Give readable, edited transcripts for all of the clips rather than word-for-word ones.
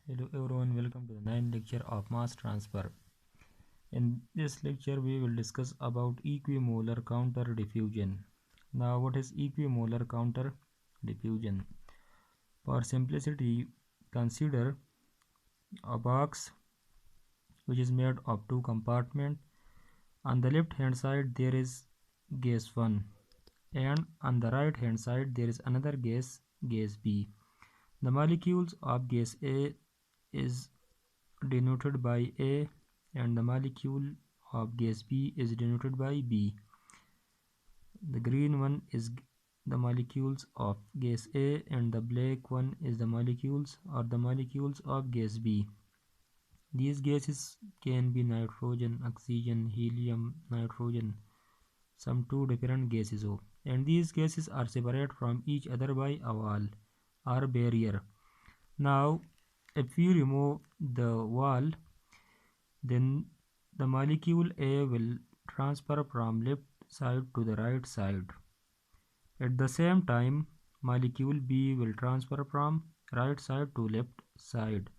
Hello everyone, welcome to the ninth lecture of mass transfer. In this lecture we will discuss about equimolar counter diffusion. Now what is equimolar counter diffusion? For simplicity, consider a box which is made of two compartments. On the left hand side there is gas 1 and on the right hand side there is another gas B. The molecules of gas A is denoted by A and the molecule of gas B is denoted by B. The green one is the molecules of gas A and the black one is the molecules of gas B. These gases can be nitrogen, oxygen, helium, nitrogen, some two different gases, and these gases are separate from each other by a wall or barrier. Now if we remove the wall, then the molecule A will transfer from left side to the right side. At the same time, molecule B will transfer from right side to left side.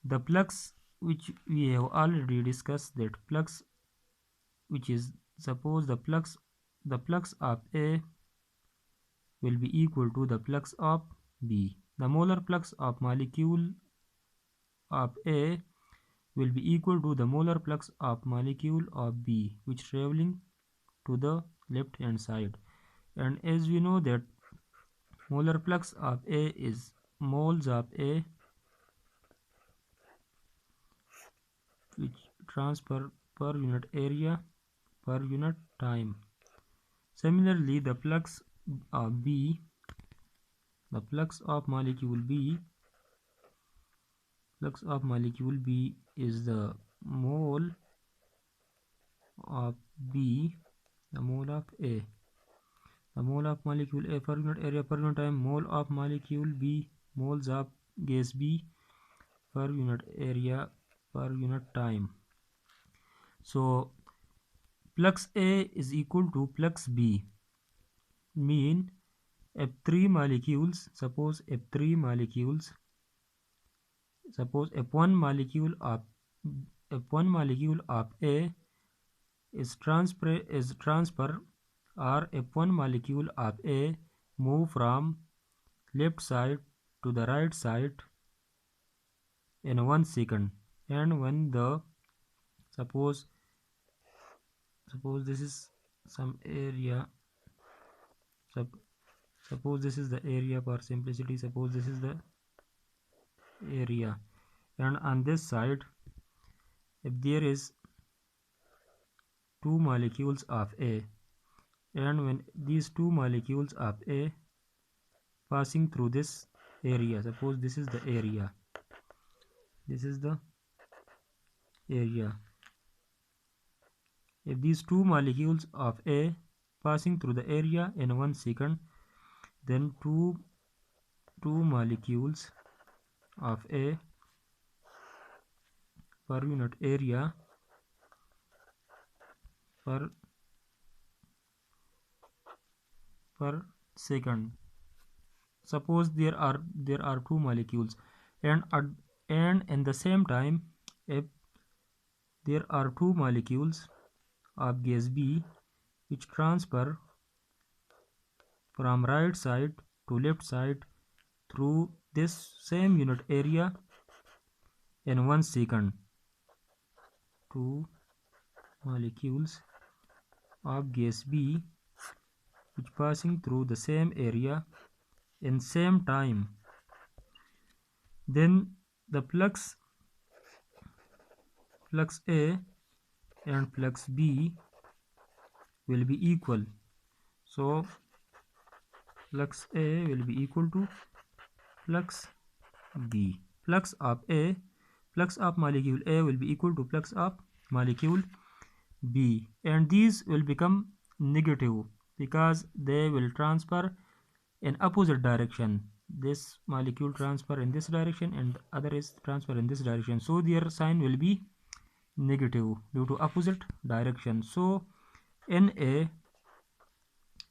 The flux, which we have already discussed, that flux, which is, suppose the flux of A will be equal to the flux of B. The molar flux of molecule of A will be equal to the molar flux of molecule of B, which traveling to the left hand side. And as we know that molar flux of A is moles of A, which transfer per unit area per unit time. Similarly, the flux of B, the flux of molecule B is the mole of B, the mole of A. The mole of molecule A per unit area per unit time, mole of molecule B, moles of gas B per unit area per unit time. So flux A is equal to flux B, mean F1 molecule of A is transfer or F1 molecule of A move from left side to the right side in 1 second. And when the suppose this is some area, suppose this is the area, for simplicity suppose this is the area, and on this side if there is two molecules of A, and when these two molecules of A passing through this area, suppose this is the area, if these two molecules of A passing through the area in 1 second, then two molecules of A per unit area per second. Suppose there are two molecules, and in the same time if there are two molecules of gas B which transfer from right side to left side through this same unit area in 1 second. Two molecules of gas B which passing through the same area in same time, then the flux A and flux B will be equal. So flux A will be equal to flux B. Flux of molecule A will be equal to flux of molecule B, and these will become negative because they will transfer in opposite direction. This molecule transfer in this direction and other is transfer in this direction, so their sign will be negative due to opposite direction. So Na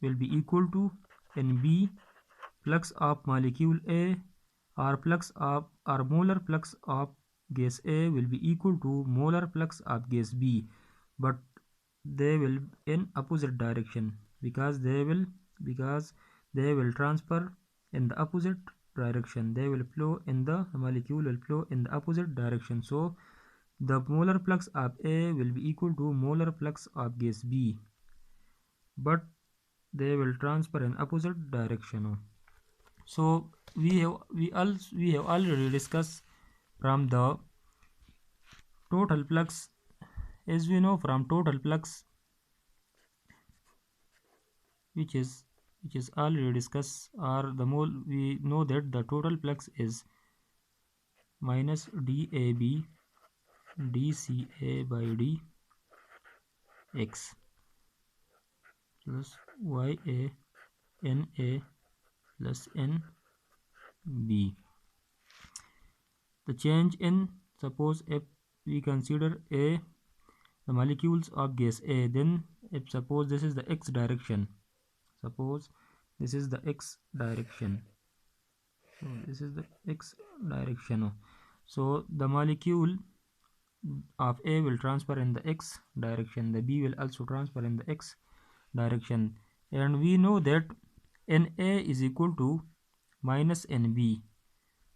will be equal to Nb, flux of molecule A our molar flux of gas A will be equal to molar flux of gas B, but they will in opposite direction because they will transfer in the opposite direction. They will flow in the molecule will flow in the opposite direction. So the molar flux of A will be equal to molar flux of gas B, but they will transfer in opposite direction. So we have already discussed from the total flux. As we know from total flux, which is already discussed, or the mole, we know that the total flux is minus dAb dCA by dx plus YA NA plus NB. The change in, suppose if we consider A the molecules of gas A, then if suppose this is the x direction, suppose this is the x direction, so this is the x direction. So the molecule of A will transfer in the x direction, the B will also transfer in the x direction, and we know that Na is equal to minus Nb.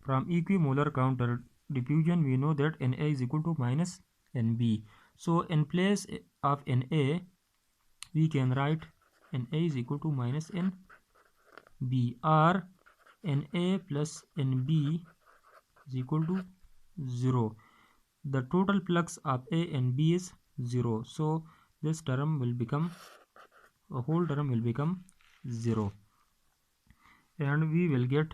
From equimolar counter diffusion we know that Na is equal to minus Nb. So in place of Na we can write Na is equal to minus Nb, or Na plus Nb is equal to 0. The total flux of A and B is 0. So this term will become, a whole term will become 0, and we will get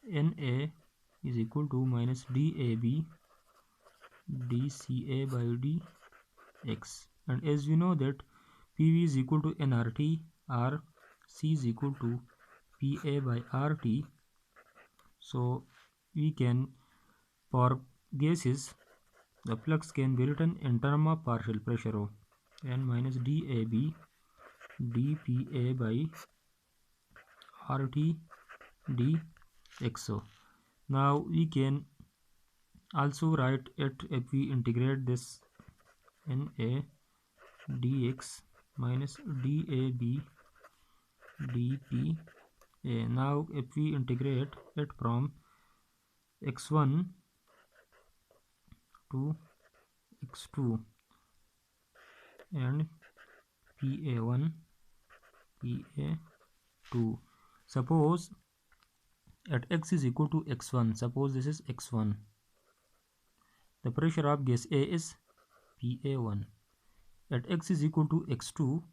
Na is equal to minus dAb dCA by dx, and as we know that PV is equal to nRT or C is equal to PA by RT, so we can, for gases the flux can be written in term of partial pressure n minus dAb dPA by RT dx. Now we can also write it if we integrate this Na dx minus dAb dPA. Now if we integrate it from x1 to x2 and PA1 PA2, suppose at x is equal to x1, suppose this is x1, the pressure of gas A is PA1. At x is equal to x2,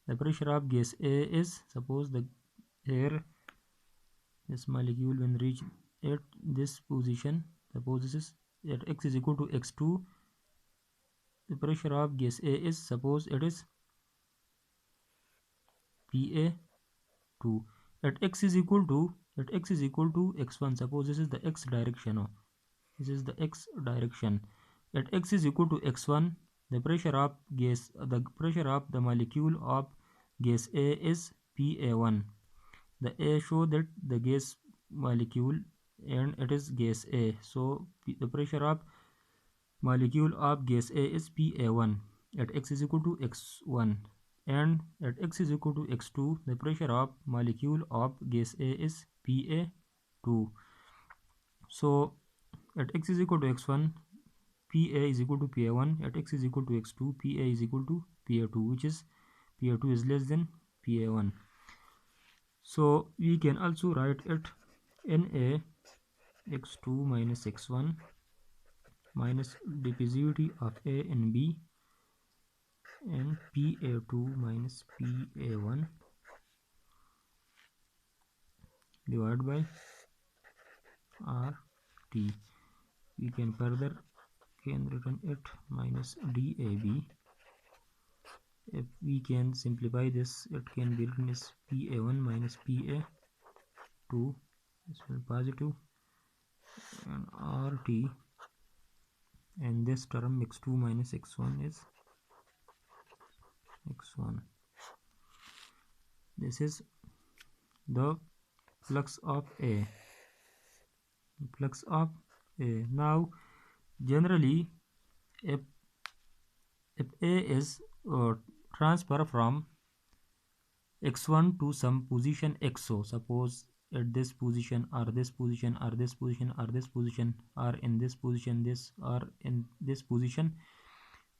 the pressure of gas A is, suppose the here this molecule when reach at this position, suppose this is at x is equal to x2, the pressure of gas A is, suppose it is PA2. At x is equal to x1, suppose this is the x direction, this is the x direction. At x is equal to x1, the pressure of the molecule of gas A is PA1. The A show that the gas molecule and it is gas A, so the pressure of molecule of gas A is PA1 at x is equal to x1, and at x is equal to x2, the pressure of molecule of gas A is PA2. So at x is equal to x1, PA is equal to PA1, at x is equal to x2, PA is equal to PA2, which is PA2 is less than PA1. So we can also write it Na x2 minus x1 minus diffusivity of A and B and PA2 minus PA1 divided by RT. We can further written it minus DAB. If we can simplify this, it can be written as PA1 minus PA2, this will positive, and RT, and this term x2 minus x1 is x1. This is the flux of A. Flux of A. Now, generally, if A is transfer from x1 to some position xo, suppose at this position or this position or this position or this position or in this position, this or in this position,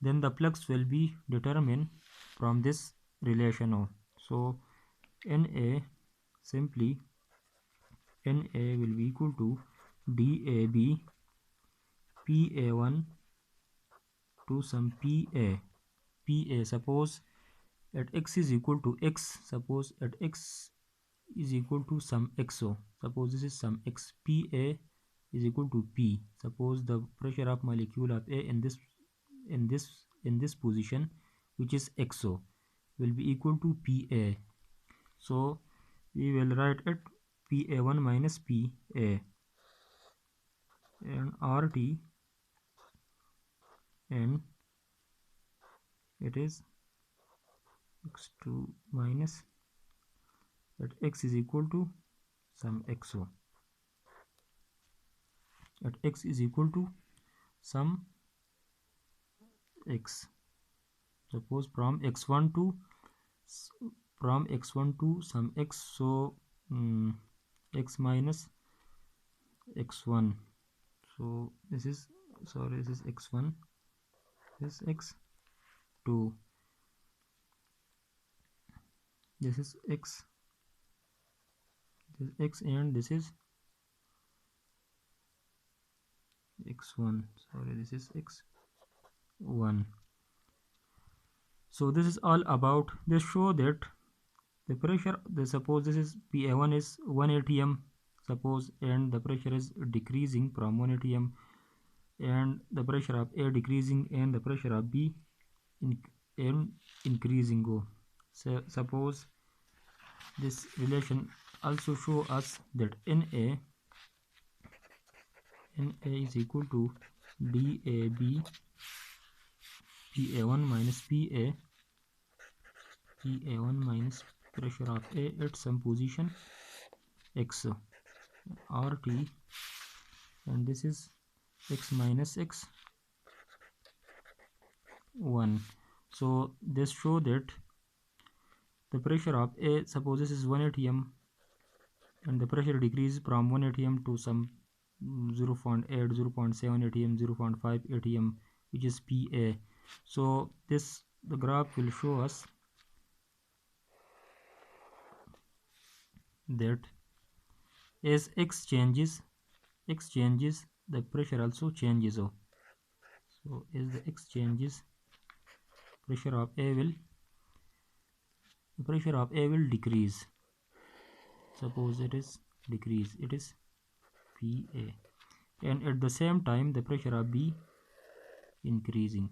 then the flux will be determined from this relation O. So Na, simply Na will be equal to dAb PA1 to some PA. Suppose at x is equal to x, suppose at x is equal to some xo, suppose this is some x, PA is equal to P. Suppose the pressure of molecule of A in this position, which is xo, will be equal to PA. So we will write it PA1 minus PA, and RT, and it is x2 minus at x is equal to some xo, at x is equal to some x. Suppose from x1 to some x, so x minus x1, so this is, sorry, this is x1, this is x2, this is x, this is x, and this is x1, sorry, this is x1. So this is all about, they show that the pressure, suppose this is PA1 is 1 atm, suppose, and the pressure is decreasing from 1 atm, and the pressure of A decreasing and the pressure of B increasing go. So suppose this relation also show us that Na is equal to dAb PA1 minus PA1 minus pressure of A at some position x, RT, and this is x minus x1. So this show that the pressure of A, suppose this is 1 atm, and the pressure decreases from 1 atm to some 0.8, 0.7 atm, 0.5 atm, which is PA. So this, the graph will show us that as x changes, the pressure also changes. So as the x changes, pressure of A will decrease. Suppose it is decrease, it is PA, and at the same time the pressure of B increasing,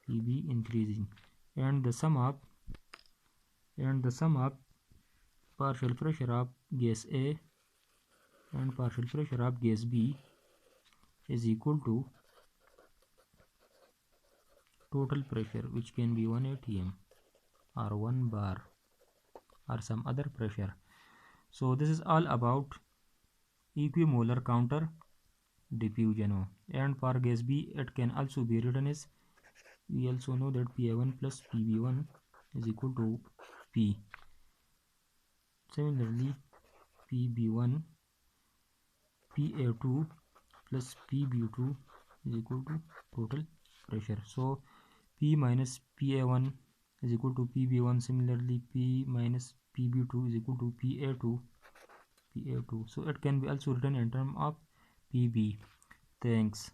PB increasing, and the sum of partial pressure of gas A and partial pressure of gas B is equal to total pressure, which can be 1 atm or 1 bar or some other pressure. So this is all about equimolar counter diffusion. And for gas B, it can also be written as, we also know that PA1 plus PB1 is equal to P. Similarly, PB1 PA2 plus PB2 is equal to total pressure. So P minus PA1 is equal to PB1. Similarly, P minus PB2 is equal to PA2. So it can be also written in terms of PB. Thanks.